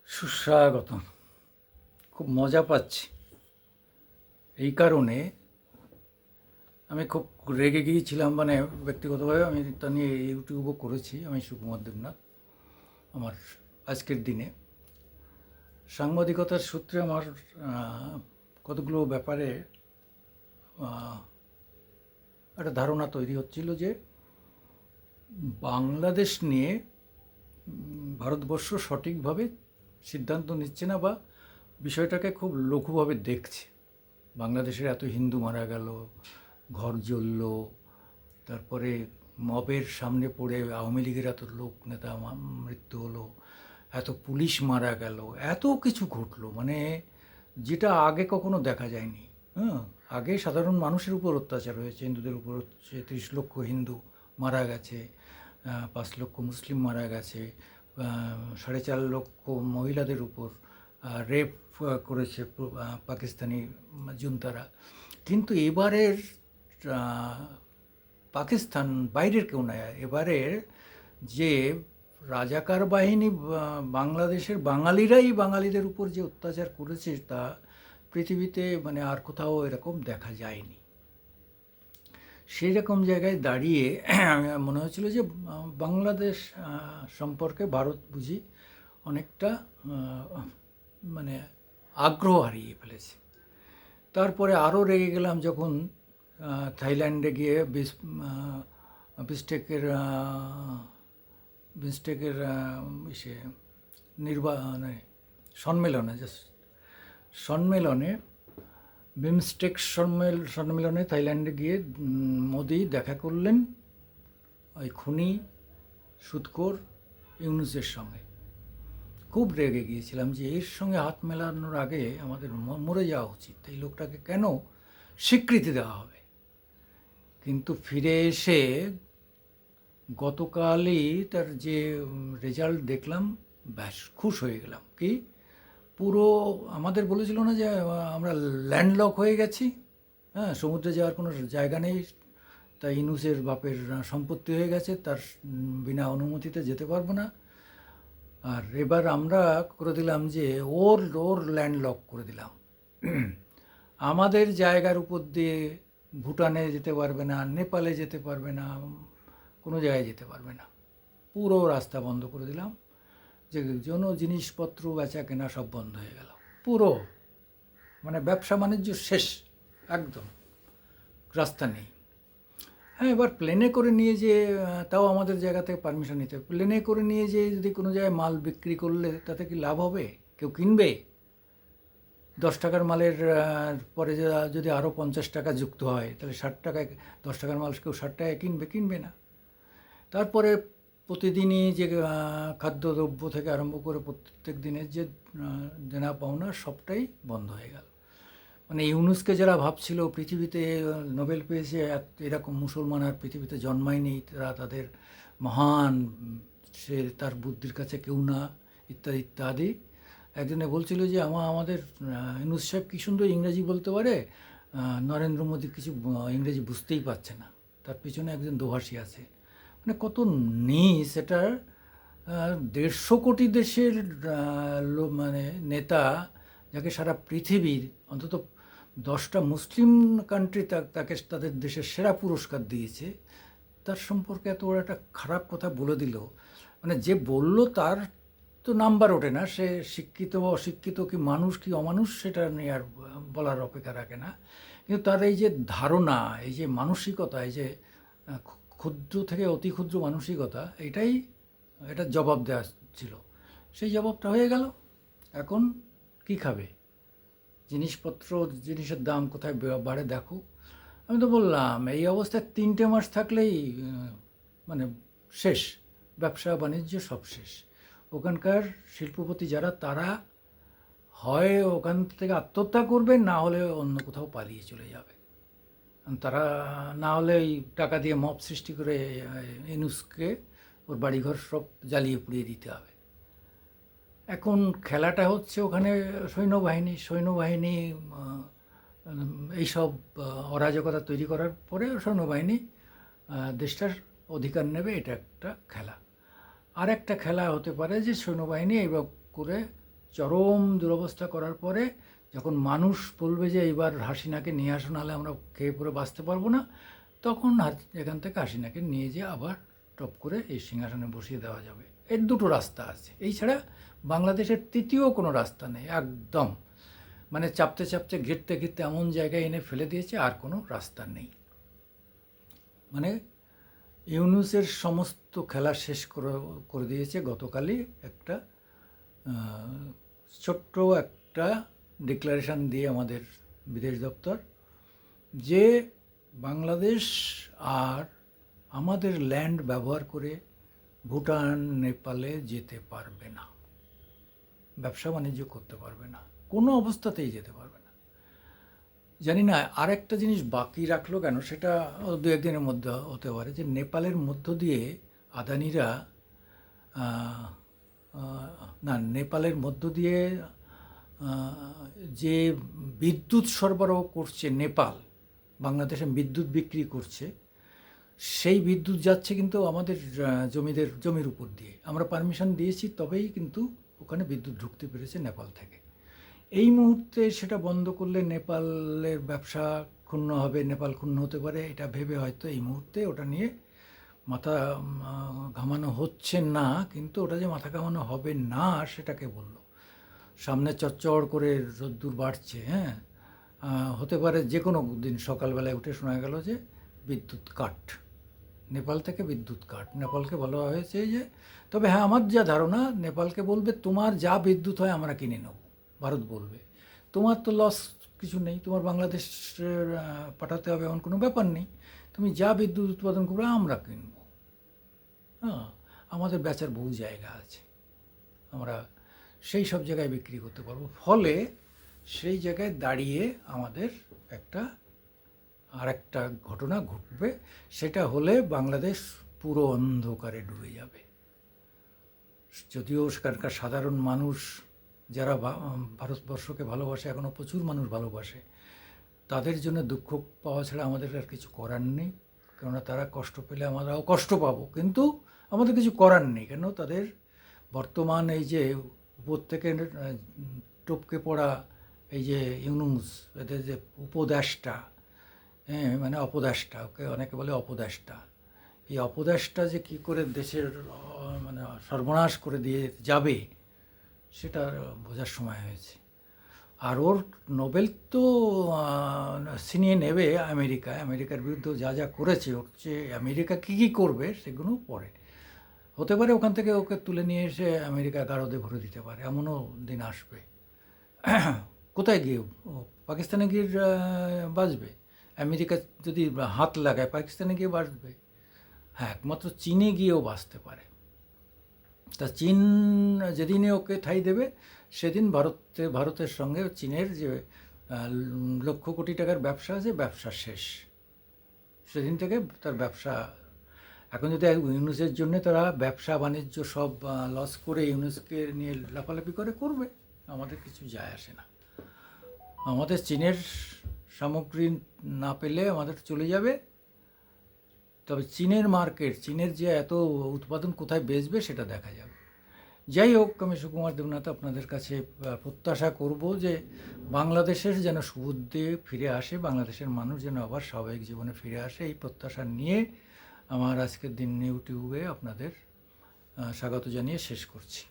সুস্বাগতম। খুব মজা পাচ্ছি এই কারণে। আমি খুব রেগে গিয়েছিলাম, মানে ব্যক্তিগতভাবে আমি তা নিয়ে ইউটিউবও করেছি। আমি সুকুমার দেবনাথ। আমার আজকের দিনে সাংবাদিকতার সূত্রে আমার কতগুলো ব্যাপারে একটা ধারণা তৈরি হচ্ছিল যে বাংলাদেশ নিয়ে ভারতবর্ষ সঠিকভাবে সিদ্ধান্ত নিচ্ছে না, বা বিষয়টাকে খুব লঘুভাবে দেখছে। বাংলাদেশের এত হিন্দু মারা গেল, ঘর জ্বলল, তারপরে মবের সামনে পড়ে আওয়ামী লীগের এত লোক নেতা মৃত্যু হলো, এত পুলিশ মারা গেল, এত কিছু ঘটলো, মানে যেটা আগে কখনো দেখা যায়নি। হ্যাঁ, আগে সাধারণ মানুষের উপর অত্যাচার হয়েছে, হিন্দুদের উপর হচ্ছে, 30 লক্ষ হিন্দু মারা গেছে, 5 লক্ষ মুসলিম মারা গেছে, 4.5 লক্ষ মহিলাদের উপর রেপ করেছে পাকিস্তানি জুন্তারা। কিন্তু এবারের পাকিস্তান বাইরের কেউ নয়, এবারের যে রাজাকার বাহিনী বাংলাদেশের বাঙালিরাই বাঙালিদের উপর যে অত্যাচার করেছে, তা পৃথিবীতে মানে আর কোথাও এরকম দেখা যায়নি। সেই রকম জায়গায় দাঁড়িয়ে মনে হচ্ছিল যে বাংলাদেশ সম্পর্কে ভারত বুঝি অনেকটা মানে আগ্রহ হারিয়ে ফেলেছে। তারপরে আরও রেগে গেলাম যখন থাইল্যান্ডে গিয়ে বিস্টেকের বিস্টেকের ইসে নির্বাচনে সম্মেলনে সম্মেলনে বিমস্টেক সম্মেলনে থাইল্যান্ডে গিয়ে মোদি দেখা করলেন ওই খুনি সুদখোর ইউনূসের সঙ্গে। খুব রেগে গিয়েছিলাম যে এর সঙ্গে হাত মেলানোর আগে আমাদের মরে যাওয়া উচিত, এই লোকটাকে কেন স্বীকৃতি দেওয়া হবে। কিন্তু ফিরে এসে গতকালই তার যে রেজাল্ট দেখলাম, ব্যাস খুশ হয়ে গেলাম। কি পুরো আমাদের বলেছিল না যে আমরা ল্যান্ডলক হয়ে গেছি, হ্যাঁ, সমুদ্রে যাওয়ার কোনো জায়গা নেই, তাই ইউনূসের বাপের সম্পত্তি হয়ে গেছে, তার বিনা অনুমতিতে যেতে পারবো না। আর এবার আমরা করে দিলাম যে ওর ওর ল্যান্ডলক করে দিলাম। আমাদের জায়গার উপর দিয়ে ভুটানে যেতে পারবে না, নেপালে যেতে পারবে না, কোনো জায়গায় যেতে পারবে না। পুরো রাস্তা বন্ধ করে দিলাম, যে জিনিসপত্র বেচা কেনা সব বন্ধ হয়ে গেল পুরো। মানে ব্যবসা বাণিজ্য শেষ, একদম রাস্তা নেই। হ্যাঁ, এবার প্লেনে করে নিয়ে যে তাও আমাদের জায়গা থেকে পারমিশন নিতে হবে। প্লেনে করে নিয়ে যে যদি কোনো জায়গায় মাল বিক্রি করলে তাতে কি লাভ হবে? কেউ কিনবে? 10 টাকার মালের পরে যদি আরও 50 টাকা যুক্ত হয়, তাহলে 60 টাকায় 10 টাকার মাল কেউ 60 টাকায় কিনবে না। তারপরে প্রতিদিনই যে খাদ্যদ্রব্য থেকে আরম্ভ করে প্রত্যেক দিনের যে দেনা পাওনা সবটাই বন্ধ হয়ে গেল। মানে ইউনূসকে যারা ভাবছিল পৃথিবীতে নোবেল পেয়েছে, এরকম মুসলমান আর পৃথিবীতে জন্মায়নি, তারা তাদের মহান, সে তার বুদ্ধির কাছে কেউ না, ইত্যাদি ইত্যাদি। একজনে বলছিল যে আমাদের ইউনূস সাহেব কী সুন্দর ইংরেজি বলতে পারে, নরেন্দ্র মোদী কিছু ইংরেজি বুঝতেই পারছে না, তার পিছনে একজন দোভাষী আছে। মানে কত সেটার 150 কোটি দেশের মানে নেতা, যাকে সারা পৃথিবীর অন্তত 10টা মুসলিম কান্ট্রি তাকে তাদের দেশের সেরা পুরস্কার দিয়েছে, তার সম্পর্কে এত বড় একটা খারাপ কথা বলে দিল। মানে যে বলল তার তো নাম্বার ওঠে না, সে শিক্ষিত বা অশিক্ষিত, কি মানুষ কি অমানুষ, সেটা নিয়ে আর বলার অপেক্ষা রাখে না। কিন্তু তার এই যে ধারণা, এই যে মানসিকতা, এই যে ক্ষুদ্র থেকে অতি ক্ষুদ্র মানসিকতা, এটা জবাব দেওয়া ছিল। সেই জবাবটা হয়ে গেল। এখন কি খাবে? জিনিসের দাম কোথায় বাড়ে দেখো। আমি তো বললাম এই অবস্থায় 3টে মাস থাকলেই মানে শেষ, ব্যবসা বাণিজ্য সব শেষ। ওখানকার শিল্পপতি যারা, তারা হয় ওখান থেকে আত্মহত্যা করবে, না হলে অন্য কোথাও পালিয়ে চলে যাবে। তারা না হলে ওই টাকা দিয়ে মব সৃষ্টি করে ইউনূসকে ওর বাড়িঘর সব জ্বালিয়ে পুড়িয়ে দিতে হবে। এখন খেলাটা হচ্ছে ওখানে সৈন্যবাহিনী এইসব অরাজকতা তৈরি করার পরে সৈন্যবাহিনী দেশটার অধিকার নেবে, এটা একটা খেলা। আর একটা খেলা হতে পারে যে সৈন্যবাহিনী এইভাবে করে চরম দুরবস্থা করার পরে যখন মানুষ বলবে যে এবার হাসিনাকে নিয়ে আসো, নাহলে আমরা খেয়ে পরে বাঁচতে পারবো না, তখন এখান থেকে হাসিনাকে নিয়ে যেয়ে আবার টপ করে এই সিংহাসনে বসিয়ে দেওয়া যাবে। এর দুটো রাস্তা আছে, এই ছাড়া বাংলাদেশের তৃতীয় কোনো রাস্তা নেই। একদম মানে চাপতে চাপতে ঘিরতে ঘিরতে এমন জায়গায় এনে ফেলে দিয়েছে, আর কোনো রাস্তা নেই। মানে ইউনূসের সমস্ত খেলা শেষ করে দিয়েছে গতকালই একটা ছোট্ট একটা ডিক্লারেশন দিয়ে আমাদের বিদেশ দপ্তর, যে বাংলাদেশ আর আমাদের ল্যান্ড ব্যবহার করে ভুটান নেপালে যেতে পারবে না, ব্যবসা বাণিজ্য করতে পারবে না, কোনো অবস্থাতেই যেতে পারবে না। জানি না আর একটা জিনিস বাকি রাখলো কেন, সেটা দু একদিনের মধ্যে হতে পারে, যে নেপালের মধ্য দিয়ে আদানিরা না, নেপালের মধ্য দিয়ে যে বিদ্যুৎ সরবরাহ করছে নেপাল, বাংলাদেশে বিদ্যুৎ বিক্রি করছে, সেই বিদ্যুৎ যাচ্ছে কিন্তু আমাদের জমির উপর দিয়ে। আমরা পারমিশন দিয়েছি, তবেই কিন্তু ওখানে বিদ্যুৎ ঢুকতে পেরেছে নেপাল থেকে। এই মুহূর্তে সেটা বন্ধ করলে নেপালের ব্যবসা ক্ষুণ্ণ হবে, নেপাল ক্ষুণ্ণ হতে পারে, এটা ভেবে হয়তো এই মুহূর্তে ওটা নিয়ে মাথা ঘামানো হচ্ছে না। কিন্তু ওটা যে মাথা ঘামানো হবে না সেটাকে বললো, সামনে চচ্চড় করে রোদ্দুর বাড়ছে, হ্যাঁ, হতে পারে যে কোনো দিন সকালবেলায় উঠে শোনা গেল যে বিদ্যুৎ কাট, নেপাল থেকে বিদ্যুৎ কাট। নেপালকে বলা হয়েছে যে, তবে হ্যাঁ, আমার যা ধারণা, নেপালকে বলবে তোমার যা বিদ্যুৎ হয় আমরা কিনে নেব। ভারত বলবে তোমার তো লস কিছু নেই, তোমার বাংলাদেশের পাঠাতে হবে এমন কোনো ব্যাপার নেই, তুমি যা বিদ্যুৎ উৎপাদন করবে আমরা কিনব। হ্যাঁ, আমাদের বেচার বহু জায়গা আছে, আমরা সেই সব জায়গায় বিক্রি করতে পারবো। ফলে সেই জায়গায় দাঁড়িয়ে আমাদের আরেকটা ঘটনা ঘটবে, সেটা হলে বাংলাদেশ পুরো অন্ধকারে ডুবে যাবে। যদিও সেখানকার সাধারণ মানুষ যারা ভারতবর্ষকে ভালোবাসে, এখনও প্রচুর মানুষ ভালোবাসে, তাদের জন্য দুঃখ পাওয়া ছাড়া আমাদের আর কিছু করার নেই। কেননা তারা কষ্ট পেলে আমরাও কষ্ট পাবো, কিন্তু আমাদের কিছু করার নেই। কেন, তাদের বর্তমান এই যে উপর থেকে টপকে পড়া এই যে ইউনূস, এদের যে উপদেষ্টা, হ্যাঁ, মানে অপদেষ্টা, ওকে অনেকে বলে অপদেষ্টা, এই অপদেষ্টা যে কী করে দেশের মানে সর্বনাশ করে দিয়ে যাবে, সেটা বোঝার সময় হয়েছে। আর ওর নোবেল তো ছিনিয়ে নেবে আমেরিকার বিরুদ্ধে যা যা করেছে, ওর চেয়ে আমেরিকা কী করবে সেগুলো পরে হতে পারে। ওখান থেকে ওকে তুলে নিয়ে এসে আমেরিকা গারদে ভরে দিতে পারে, এমনও দিন আসবে। কোথায় গিয়ে পাকিস্তানে গিয়ে বাঁচবে? আমেরিকা যদি হাত লাগায় পাকিস্তানে গিয়ে বাঁচবে? হ্যাঁ, একমাত্র চীনে গিয়েও বাঁচতে পারে। তা চীন যেদিনই ওকে ঠাঁই দেবে, সেদিন ভারতের সঙ্গে চীনের যে লক্ষ কোটি টাকার ব্যবসা আছে, ব্যবসা শেষ। সেদিন থেকে তার ব্যবসা, এখন যদি ইউনূসের জন্য তারা ব্যবসা বাণিজ্য সব লস করে ইউনূসকে নিয়ে লাফালাফি করবে, আমাদের কিছু যায় আসে না। আমাদের চীনের সামগ্রী না পেলে আমাদের চলে যাবে। তবে চীনের মার্কেট, চীনের যে এত উৎপাদন কোথায় বেচবে সেটা দেখা যাবে। যাই হোক, আমি সুকুমার দেবনাথ আপনাদের কাছে প্রত্যাশা করব যে বাংলাদেশের যেন সুবুদ্ধি ফিরে আসে, বাংলাদেশের মানুষ যেন আবার স্বাভাবিক জীবনে ফিরে আসে, এই প্রত্যাশা নিয়ে আমার আজকের দিন ইউটিউবে আপনাদের স্বাগত জানিয়ে শেষ করছি।